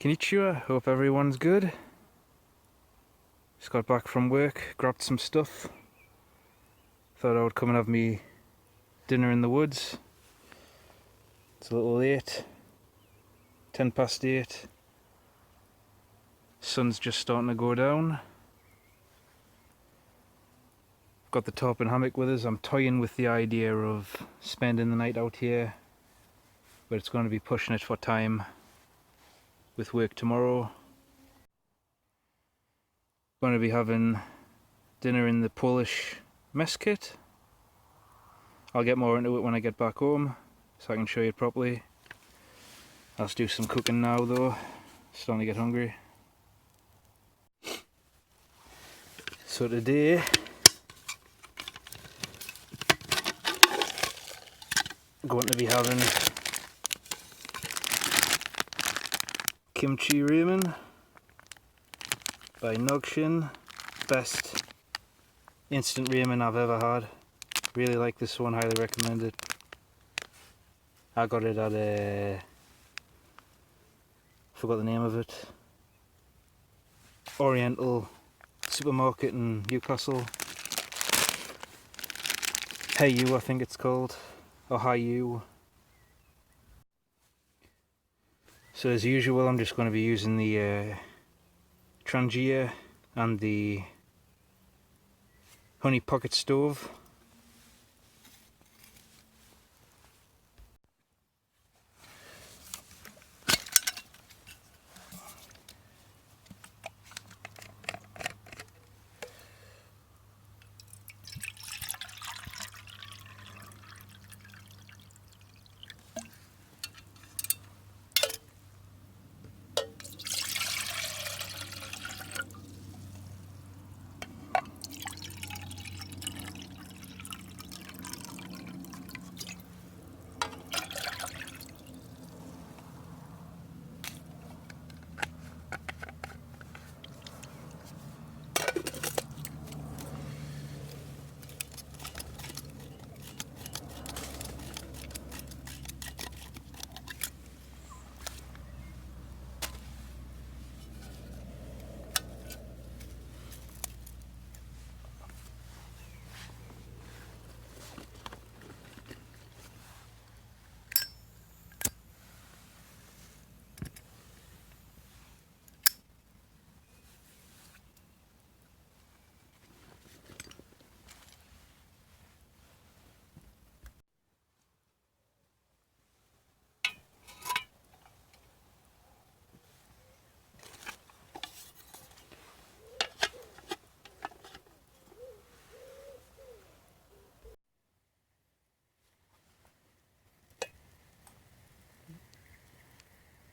Konnichiwa, hope everyone's good. Just got back from work, grabbed some stuff. Thought I would come and have me dinner in the woods. It's a little late, 10 past 8. Sun's just starting to go down. Got the tarpon hammock with us. I'm toying with the idea of spending the night out here, but it's going to be pushing it for time with work tomorrow. Going to be having dinner in the Polish mess kit. I'll get more into it when I get back home so I can show you it properly. I'll do some cooking now though, starting to get hungry. So today I'm going to be having kimchi ramen by Nogshin. Best instant ramen I've ever had. Really like this one, highly recommend it. I got it at forgot the name of it, Oriental supermarket in Newcastle. Hayu I think it's called, or Hayu. So as usual I'm just going to be using the Trangia and the Honey Pocket Stove.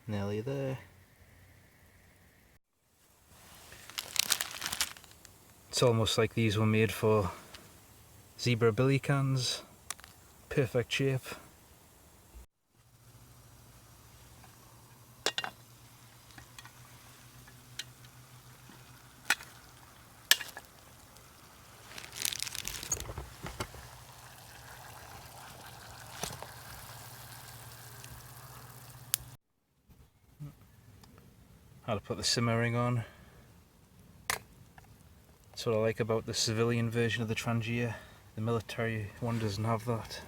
Nearly there. It's almost like these were made for zebra billy cans. Perfect shape. How to put the simmering on. That's what I like about the civilian version of the Trangia. The military one doesn't have that.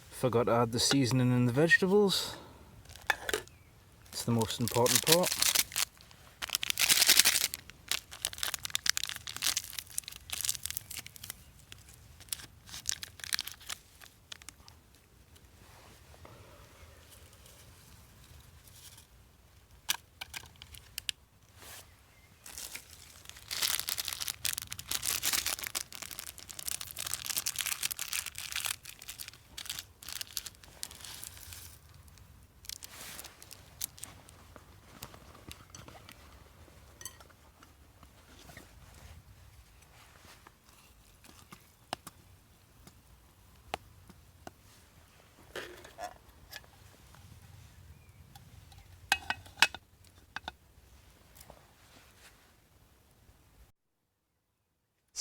Forgot to add the seasoning in the vegetables. It's the most important part.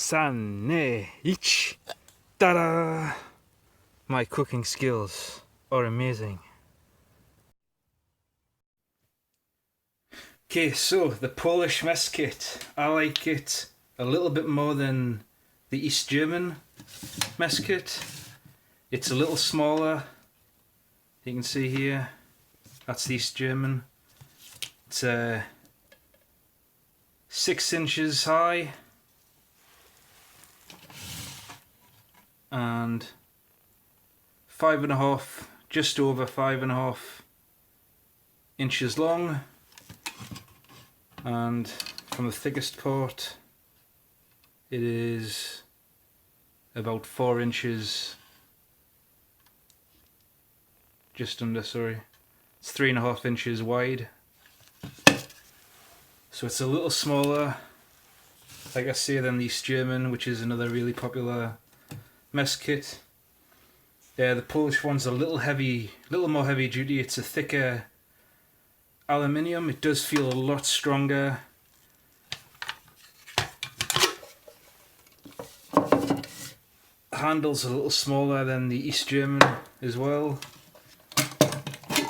san, ne, ich, ta-da! My cooking skills are amazing. Okay, so the Polish mess kit. I like it a little bit more than the East German mess kit. It's a little smaller. You can see here, that's the East German. It's 6 inches high and 5.5, just over 5.5 inches long, and from the thickest part it is about 4 inches, just under, sorry, it's 3.5 inches wide. So it's a little smaller, like I say, than the East German, which is another really popular mess kit. Yeah, the Polish one's a little more heavy duty. It's a thicker aluminium. It does feel a lot stronger. The handle's a little smaller than the East German as well,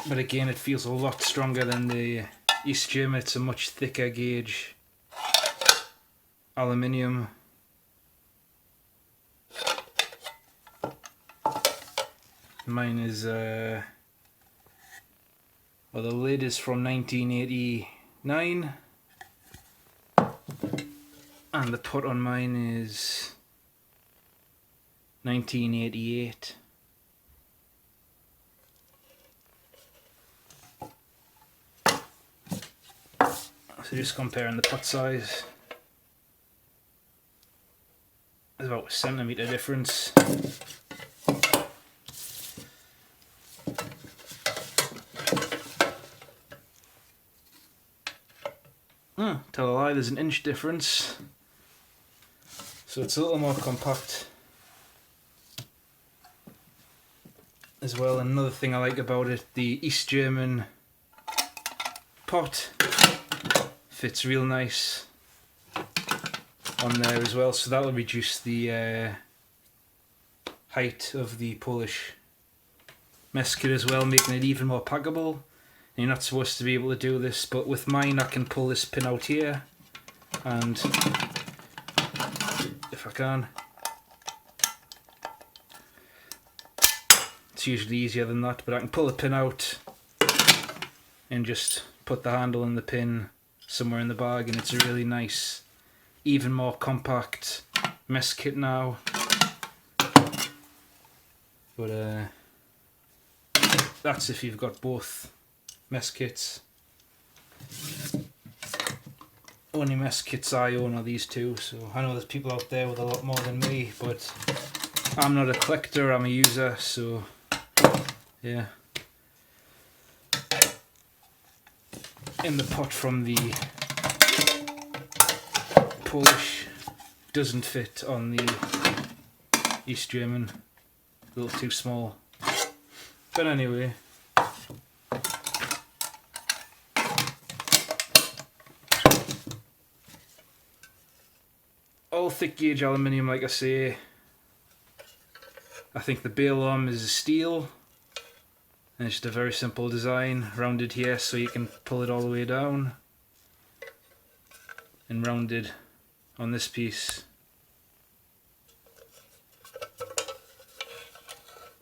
but again, it feels a lot stronger than the East German. It's a much thicker gauge aluminium. Mine is well, the lid is from 1989 and the pot on mine is 1988. So just comparing the pot size, there's about a centimetre difference. Tell a lie, there's an inch difference. So it's a little more compact as well. Another thing I like about it, the East German pot fits real nice on there as well, so that will reduce the height of the Polish mess kit as well, making it even more packable. And you're not supposed to be able to do this, but with mine I can pull this pin out here, and if I can, it's usually easier than that, but I can pull the pin out and just put the handle and the pin somewhere in the bag, and it's a really nice, even more compact mess kit now. But that's if you've got both mess kits. Only mess kits I own are these two, so I know there's people out there with a lot more than me, but I'm not a collector, I'm a user, so yeah. In the pot from the Polish doesn't fit on the East German, a little too small. But anyway, all thick gauge aluminium, like I say. I think the bail arm is steel, and it's just a very simple design, rounded here so you can pull it all the way down, and rounded on this piece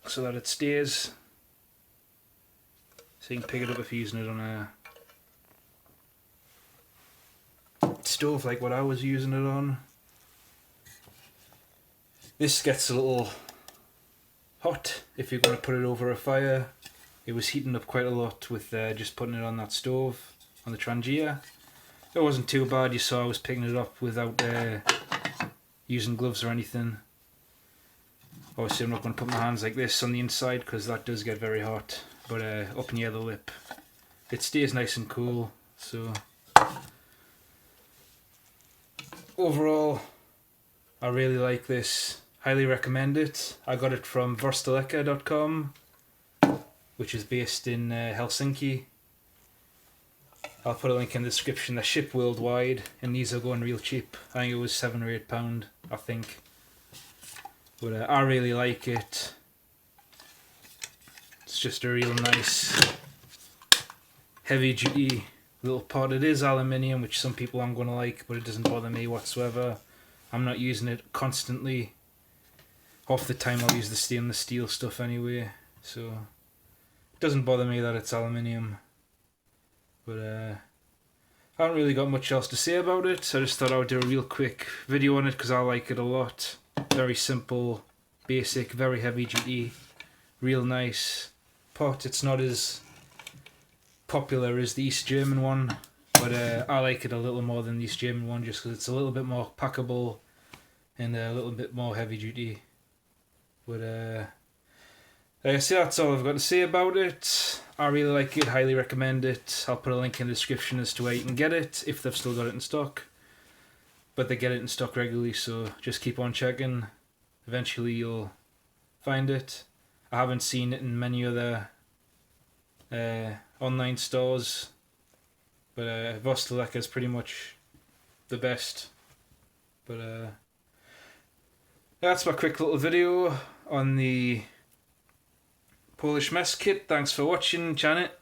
so that it stays, so you can pick it up if you're using it on a stove like what I was using it on. This gets a little hot if you're going to put it over a fire. It was heating up quite a lot with just putting it on that stove on the Trangia. It wasn't too bad, you saw I was picking it up without using gloves or anything. Obviously I'm not going to put my hands like this on the inside because that does get very hot, but up near the lip it stays nice and cool. So overall I really like this, highly recommend it. I got it from Verstaleka.com, which is based in Helsinki, I'll put a link in the description. They ship worldwide, and these are going real cheap. I think it was £7 or £8, I think. But I really like it. It's just a real nice, heavy duty little pot. It is aluminium, which some people aren't going to like, but it doesn't bother me whatsoever. I'm not using it constantly. Half the time I'll use the stainless steel stuff anyway, so it doesn't bother me that it's aluminium. But I haven't really got much else to say about it, so I just thought I would do a real quick video on it because I like it a lot. Very simple, basic, very heavy duty, real nice pot. It's not as popular as the East German one, but I like it a little more than the East German one just because it's a little bit more packable and a little bit more heavy duty. But like I say, that's all I've got to say about it. I really like it, highly recommend it. I'll put a link in the description as to where you can get it, if they've still got it in stock. But they get it in stock regularly, so just keep on checking. Eventually you'll find it. I haven't seen it in many other online stores, but Vostaleka is pretty much the best. But that's my quick little video on the Polish mess kit. Thanks for watching, Janet.